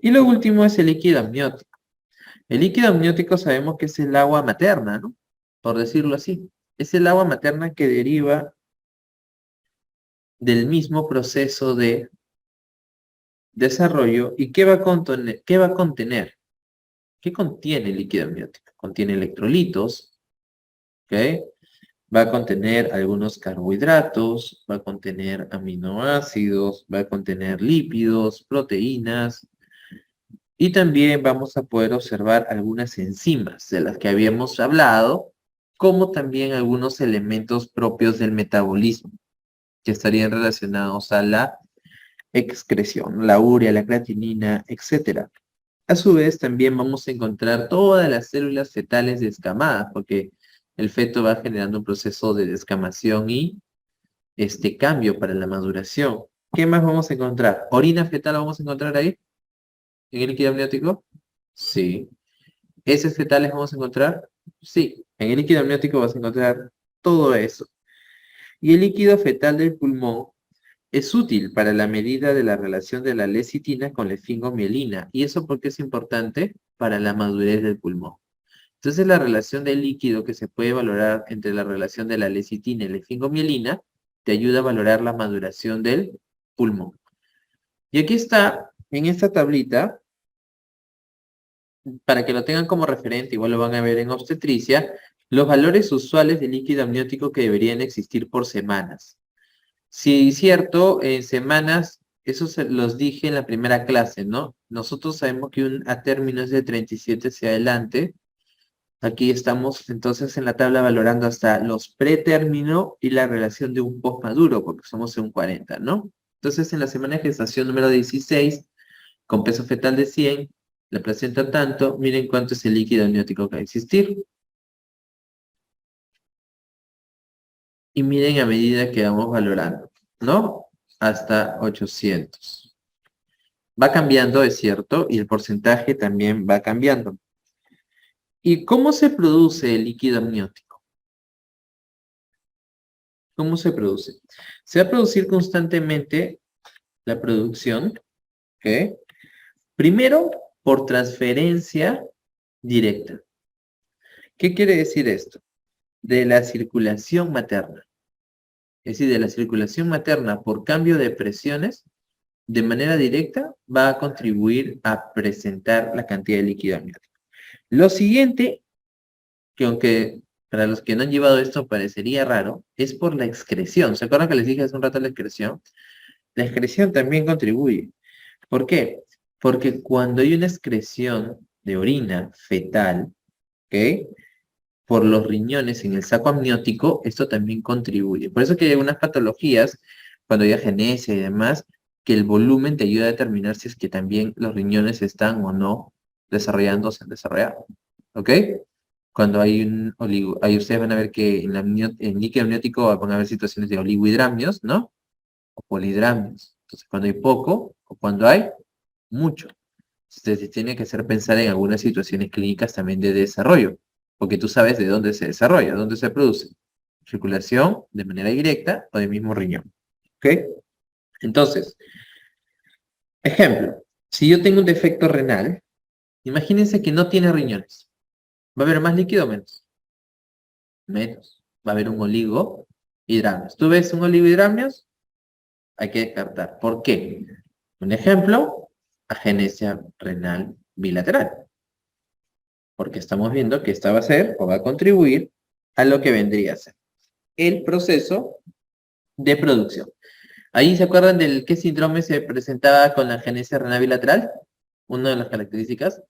Y lo último es el líquido amniótico. El líquido amniótico sabemos que es el agua materna, ¿no? Por decirlo así. Es el agua materna que deriva del mismo proceso de desarrollo. ¿Y qué va a contener? ¿Qué va a contener? ¿Qué contiene el líquido amniótico? Contiene electrolitos, ¿ok? Va a contener algunos carbohidratos, va a contener aminoácidos, va a contener lípidos, proteínas, y también vamos a poder observar algunas enzimas de las que habíamos hablado, como también algunos elementos propios del metabolismo que estarían relacionados a la excreción, la urea, la creatinina, etcétera. A su vez, también vamos a encontrar todas las células fetales descamadas, porque el feto va generando un proceso de descamación y este cambio para la maduración. ¿Qué más vamos a encontrar? ¿Orina fetal vamos a encontrar ahí? ¿En el líquido amniótico? Sí. ¿Heces fetales vamos a encontrar? Sí. En el líquido amniótico vas a encontrar todo eso. Y el líquido fetal del pulmón es útil para la medida de la relación de la lecitina con la esfingomielina. ¿Y eso por qué es importante? Para la madurez del pulmón. Entonces, la relación del líquido que se puede valorar entre la relación de la lecitina y la esfingomielina te ayuda a valorar la maduración del pulmón. Y aquí está, en esta tablita, para que lo tengan como referente, igual lo van a ver en obstetricia, los valores usuales del líquido amniótico que deberían existir por semanas. Sí, es cierto, en semanas, eso se los dije en la primera clase, ¿no? Nosotros sabemos que un a término es de 37 hacia adelante. Aquí estamos entonces en la tabla valorando hasta los pretérmino y la relación de un postmaduro, porque somos en un 40, ¿no? Entonces, en la semana de gestación número 16, con peso fetal de 100, la placenta tanto, miren cuánto es el líquido amniótico que va a existir. Y miren a medida que vamos valorando, ¿no? Hasta 800. Va cambiando, es cierto, y el porcentaje también va cambiando. ¿Y cómo se produce el líquido amniótico? ¿Cómo se produce? Se va a producir constantemente la producción, ¿ok? Primero, por transferencia directa. ¿Qué quiere decir esto? De la circulación materna. Es decir, de la circulación materna por cambio de presiones, de manera directa, va a contribuir a presentar la cantidad de líquido amniótico. Lo siguiente, que aunque para los que no han llevado esto parecería raro, es por la excreción. ¿Se acuerdan que les dije hace un rato la excreción? La excreción también contribuye. ¿Por qué? Porque cuando hay una excreción de orina fetal, ¿ok? Por los riñones en el saco amniótico, esto también contribuye. Por eso que hay algunas patologías, cuando hay agenesia y demás, que el volumen te ayuda a determinar si es que también los riñones están o no desarrollando o se han desarrollado. ¿Ok? Cuando hay un oligo, ahí ustedes van a ver que en líquido amniótico van a haber situaciones de oligohidramios, ¿no? O polihidramios. Entonces, cuando hay poco o cuando hay mucho. Se tiene que hacer pensar en algunas situaciones clínicas también de desarrollo, porque tú sabes de dónde se desarrolla, dónde se produce. Circulación de manera directa o del mismo riñón. ¿Ok? Entonces, ejemplo, si yo tengo un defecto renal, imagínense que no tiene riñones. ¿Va a haber más líquido o menos? Menos. Va a haber un oligohidramios. ¿Tú ves un oligohidramios? Hay que descartar. ¿Por qué? Un ejemplo, agenesia renal bilateral. Porque estamos viendo que esta va a ser o va a contribuir a lo que vendría a ser el proceso de producción. Ahí se acuerdan del qué síndrome se presentaba con la agenesia renal bilateral. Una de las características,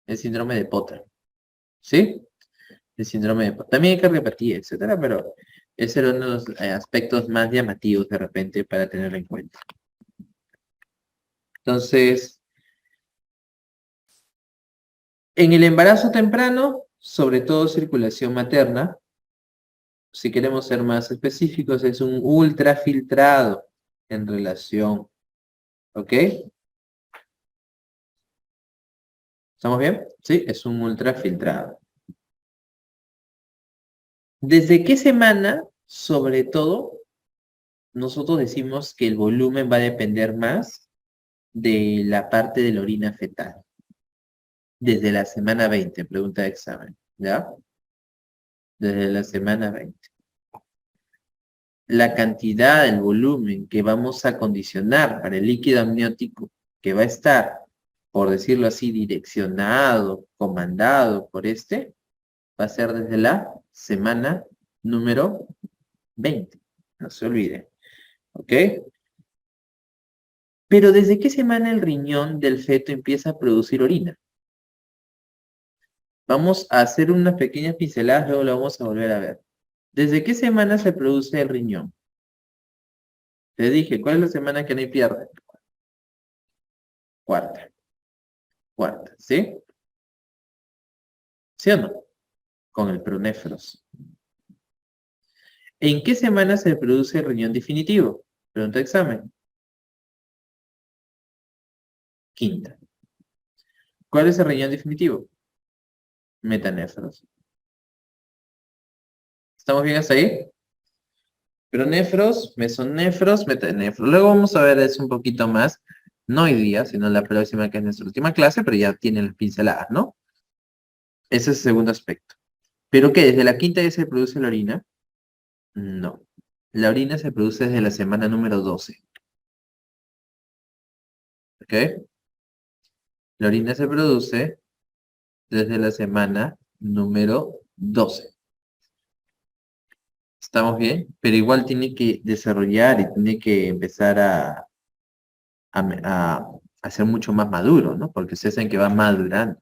el síndrome de Potter. ¿Sí? El síndrome de Potter. También hay cardiopatía, etcétera, pero ese era uno de los aspectos más llamativos de repente para tener en cuenta. Entonces, en el embarazo temprano, sobre todo circulación materna, si queremos ser más específicos, es un ultrafiltrado en relación, ¿ok? ¿Estamos bien? Sí, es un ultrafiltrado. ¿Desde qué semana, sobre todo, nosotros decimos que el volumen va a depender más de la parte de la orina fetal. Desde la semana 20, pregunta de examen, ¿ya? Desde la semana 20. La cantidad, el volumen que vamos a condicionar para el líquido amniótico que va a estar, por decirlo así, direccionado, comandado por va a ser desde la semana número 20. No se olvide. ¿Ok? Pero ¿desde qué semana el riñón del feto empieza a producir orina? Vamos a hacer unas pequeñas pinceladas, luego lo vamos a volver a ver. ¿Desde qué semana se produce el riñón? Te dije, ¿cuál es la semana que no hay pierde? Cuarta. Cuarta, ¿sí? ¿Sí o no? Con el pronéfros. ¿En qué semana se produce el riñón definitivo? Pregunta de examen. Quinta. ¿Cuál es el riñón definitivo? Metanéfros. ¿Estamos bien hasta ahí? Pronéfros, mesonéfros, metanéfros. Luego vamos a ver eso un poquito más. No hoy día, sino la próxima, que es nuestra última clase, pero ya tienen las pinceladas, ¿no? Ese es el segundo aspecto. ¿Pero qué? ¿Desde la quinta ya se produce la orina? No. La orina se produce desde la semana número 12. ¿Ok? La orina se produce desde la semana número 12. ¿Estamos bien? Pero igual tiene que desarrollar y tiene que empezar a ser mucho más maduro, ¿no? Porque ustedes saben que va madurando.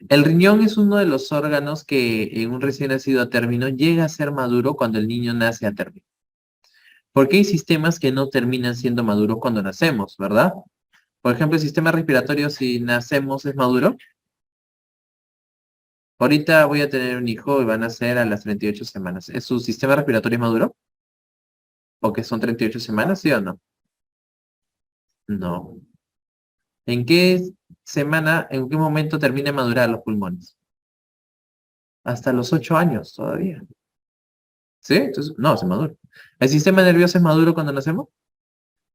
El riñón es uno de los órganos que en un recién nacido a término llega a ser maduro cuando el niño nace a término. Porque hay sistemas que no terminan siendo maduros cuando nacemos, ¿verdad? Por ejemplo, el sistema respiratorio, si nacemos, es maduro. Ahorita voy a tener un hijo y va a nacer a las 38 semanas. ¿Es su sistema respiratorio maduro? ¿O que son 38 semanas, sí o no? No. ¿En qué semana, en qué momento termina de madurar los pulmones? Hasta los 8 años todavía. ¿Sí? Entonces, no, se madura. ¿El sistema nervioso es maduro cuando nacemos?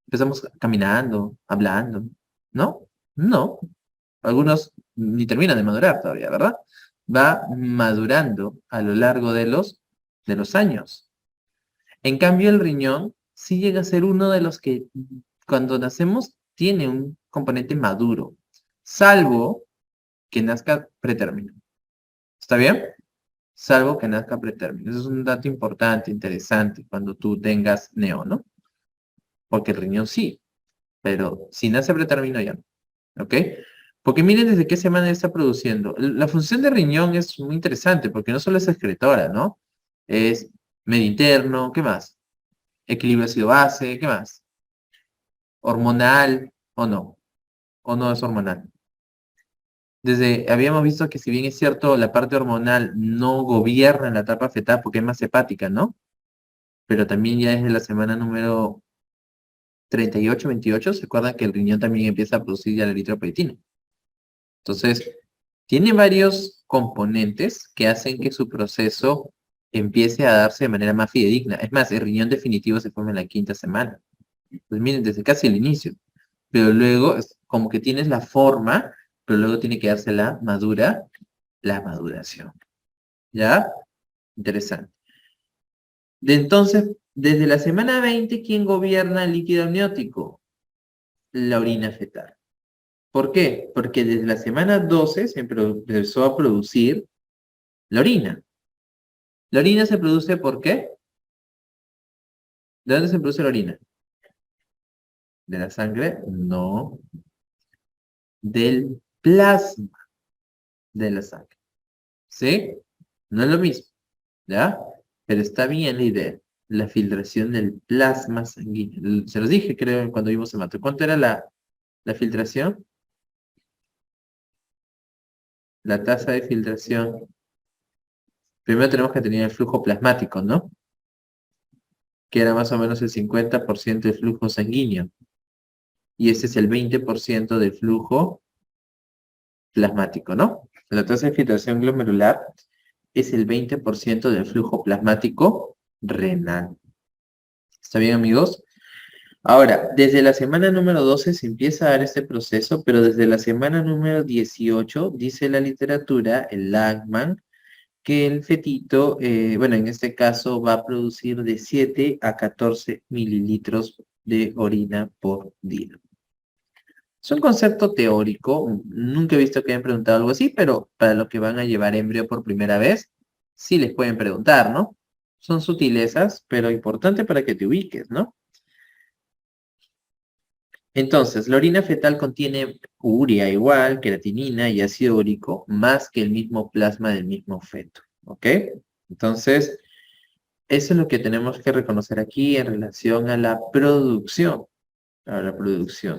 Empezamos caminando, hablando. ¿No? No. Algunos ni terminan de madurar todavía, ¿verdad? Va madurando a lo largo de los años. En cambio, el riñón sí llega a ser uno de los que cuando nacemos tiene un componente maduro, salvo que nazca pretérmino. ¿Está bien? Salvo que nazca pretérmino. Eso es un dato importante, interesante, cuando tú tengas neo, ¿no? Porque el riñón sí, pero si nace pretérmino ya no. ¿Ok? Porque miren desde qué semana está produciendo. La función de riñón es muy interesante porque no solo es excretora, ¿no? Es medio interno, ¿qué más? Equilibrio ácido-base, ¿qué más? Hormonal, o no es hormonal. Habíamos visto que si bien es cierto, la parte hormonal no gobierna en la etapa fetal porque es más hepática, ¿no? Pero también ya desde la semana número 38, 28, se acuerdan que el riñón también empieza a producir ya la eritropoyetina. Entonces, tiene varios componentes que hacen que su proceso empiece a darse de manera más fidedigna. Es más, el riñón definitivo se forma en la quinta semana. Pues miren, desde casi el inicio. Pero luego es como que tienes la forma, pero luego tiene que darse la maduración. ¿Ya? Interesante. Entonces, desde la semana 20, ¿quién gobierna el líquido amniótico? La orina fetal. ¿Por qué? Porque desde la semana 12 se empezó a producir la orina. ¿La orina se produce por qué? ¿De dónde se produce la orina? ¿De la sangre? No. Del plasma de la sangre. ¿Sí? No es lo mismo, ¿ya? Pero está bien la idea. La filtración del plasma sanguíneo. Se los dije, creo, cuando vimos el mato. ¿Cuánto era la filtración? La tasa de filtración. Primero tenemos que tener el flujo plasmático, ¿no? Que era más o menos el 50% del flujo sanguíneo. Y ese es el 20% del flujo plasmático, ¿no? La tasa de filtración glomerular es el 20% del flujo plasmático renal. ¿Está bien, amigos? Ahora, desde la semana número 12 se empieza a dar este proceso, pero desde la semana número 18 dice la literatura, el Langman, que el fetito, bueno, en este caso va a producir de 7 a 14 mililitros de orina por día. Es un concepto teórico, nunca he visto que hayan preguntado algo así, pero para los que van a llevar embrión por primera vez, sí les pueden preguntar, ¿no? Son sutilezas, pero importante para que te ubiques, ¿no? Entonces, la orina fetal contiene urea igual, creatinina y ácido úrico, más que el mismo plasma del mismo feto, ¿ok? Entonces, eso es lo que tenemos que reconocer aquí en relación a la producción. A la producción.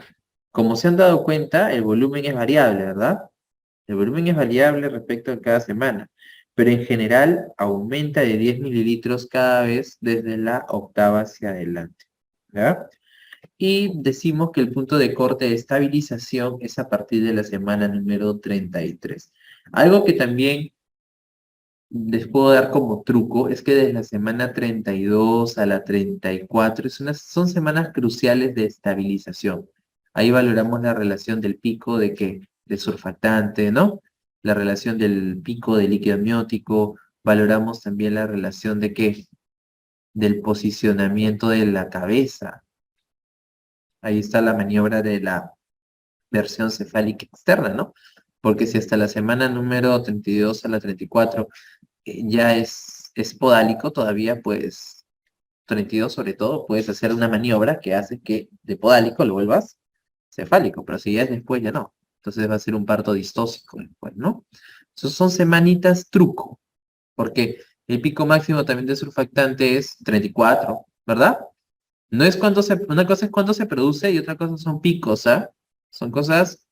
Como se han dado cuenta, el volumen es variable, ¿verdad? El volumen es variable respecto a cada semana, pero en general aumenta de 10 mililitros cada vez desde la octava hacia adelante, ¿verdad? Y decimos que el punto de corte de estabilización es a partir de la semana número 33. Algo que también les puedo dar como truco es que desde la semana 32 a la 34 son semanas cruciales de estabilización. Ahí valoramos la relación del pico de surfactante, ¿no? La relación del pico de líquido amniótico. Valoramos también la relación de qué? Del posicionamiento de la cabeza. Ahí está la maniobra de la versión cefálica externa, ¿no? Porque si hasta la semana número 32 a la 34 ya es podálico, todavía pues 32 sobre todo, puedes hacer una maniobra que hace que de podálico lo vuelvas cefálico, pero si ya es después ya no. Entonces va a ser un parto distóxico después, ¿no? Entonces son semanitas truco, porque el pico máximo también de surfactante es 34, ¿verdad? No es una cosa es cuando se produce y otra cosa son picos, ¿ah? Son cosas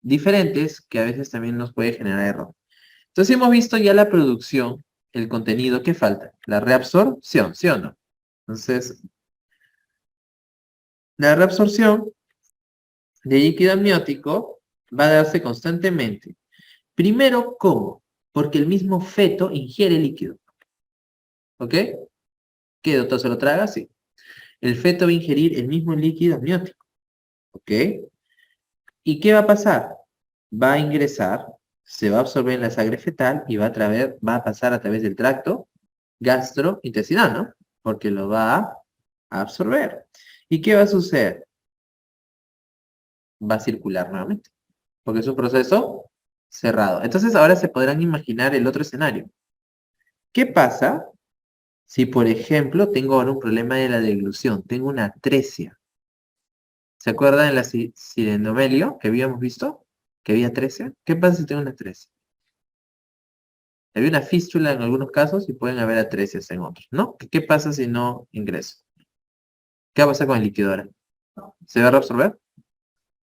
diferentes que a veces también nos puede generar error. Entonces hemos visto ya la producción, el contenido que falta, la reabsorción, ¿sí o no? Entonces, la reabsorción de líquido amniótico va a darse constantemente. Primero, ¿cómo? Porque el mismo feto ingiere líquido. ¿Ok? ¿Qué, doctor, se lo traga? Sí. El feto va a ingerir el mismo líquido amniótico. ¿Ok? ¿Y qué va a pasar? Va a ingresar, se va a absorber en la sangre fetal y va a pasar a través del tracto gastrointestinal, ¿no? Porque lo va a absorber. ¿Y qué va a suceder? Va a circular nuevamente, porque es un proceso cerrado. Entonces ahora se podrán imaginar el otro escenario. ¿Qué pasa si, por ejemplo, tengo ahora un problema de la deglución? Tengo una atresia. ¿Se acuerdan de la sirenomelio que habíamos visto? Que había atresia. ¿Qué pasa si tengo una atresia? Había una fístula en algunos casos y pueden haber atresias en otros, ¿no? ¿Qué pasa si no ingreso? ¿Qué va a pasar con el líquido ahora? ¿Se va a reabsorber?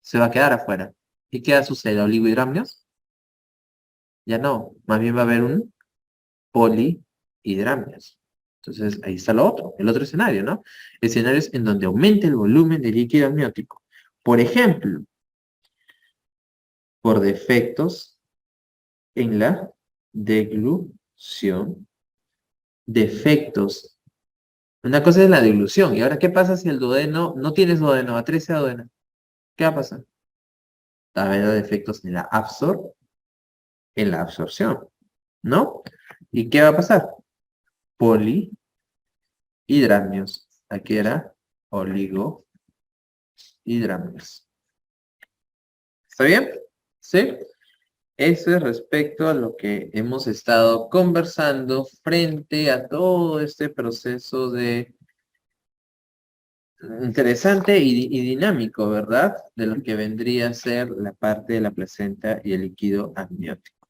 Se va a quedar afuera. ¿Y qué va a suceder? ¿Oligohidramnios? Ya no. Más bien va a haber un polihidramnios. Entonces, ahí está lo otro, el otro escenario, ¿no? Escenarios en donde aumente el volumen de líquido amniótico. Por ejemplo, por defectos en la deglución, defectos. Una cosa es la deglución. ¿Y ahora qué pasa si el duodeno, no tienes duodeno, atresia duodeno? ¿Qué va a pasar? Va a haber defectos en la absorción, ¿no? ¿Y qué va a pasar? Polihidramios. Aquí era oligohidramios. ¿Está bien? ¿Sí? Eso es respecto a lo que hemos estado conversando frente a todo este proceso de interesante y dinámico, ¿verdad? De lo que vendría a ser la parte de la placenta y el líquido amniótico.